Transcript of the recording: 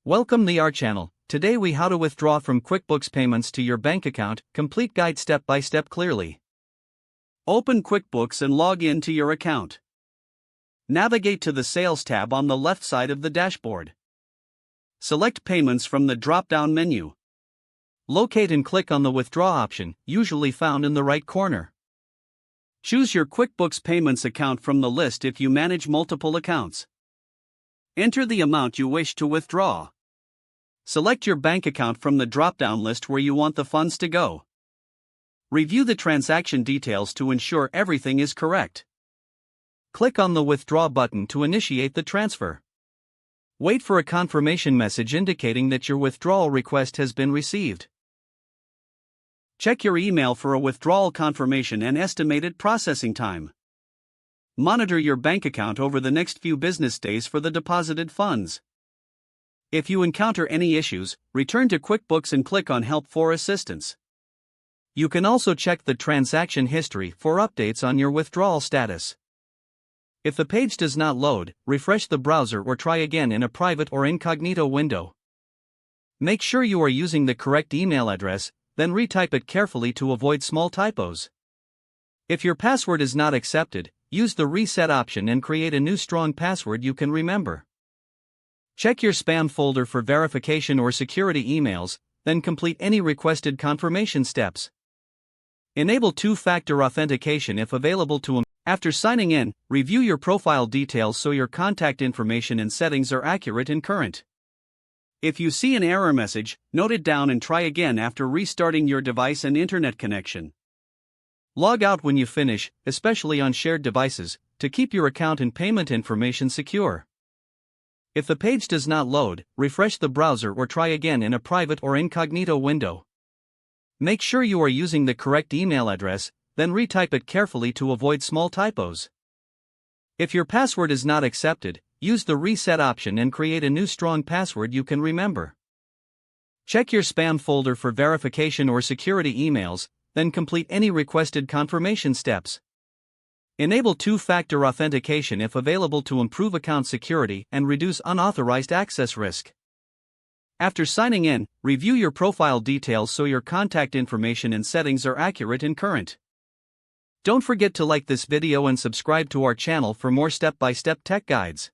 Welcome to our channel. Today we how to withdraw from QuickBooks Payments to your bank account, complete guide step by step clearly. Open QuickBooks and log in to your account. Navigate to the Sales tab on the left side of the dashboard. Select Payments from the drop-down menu. Locate and click on the Withdraw option, usually found in the right corner. Choose your QuickBooks Payments account from the list if you manage multiple accounts. Enter the amount you wish to withdraw. Select your bank account from the drop-down list where you want the funds to go. Review the transaction details to ensure everything is correct. Click on the Withdraw button to initiate the transfer. Wait for a confirmation message indicating that your withdrawal request has been received. Check your email for a withdrawal confirmation and estimated processing time. Monitor your bank account over the next few business days for the deposited funds. If you encounter any issues, return to QuickBooks and click on Help for assistance. You can also check the transaction history for updates on your withdrawal status. If the page does not load, refresh the browser or try again in a private or incognito window. Make sure you are using the correct email address, then retype it carefully to avoid small typos. If your password is not accepted, use the Reset option and create a new strong password you can remember. Check your spam folder for verification or security emails, then complete any requested confirmation steps. Enable two-factor authentication if available to them. After signing in, review your profile details so your contact information and settings are accurate and current. If you see an error message, note it down and try again after restarting your device and internet connection. Log out when you finish, especially on shared devices, to keep your account and payment information secure. If the page does not load, refresh the browser or try again in a private or incognito window. Make sure you are using the correct email address, then retype it carefully to avoid small typos. If your password is not accepted, use the Reset option and create a new strong password you can remember. Check your spam folder for verification or security emails, then complete any requested confirmation steps. Enable two-factor authentication if available to improve account security and reduce unauthorized access risk. After signing in, review your profile details so your contact information and settings are accurate and current. Don't forget to like this video and subscribe to our channel for more step-by-step tech guides.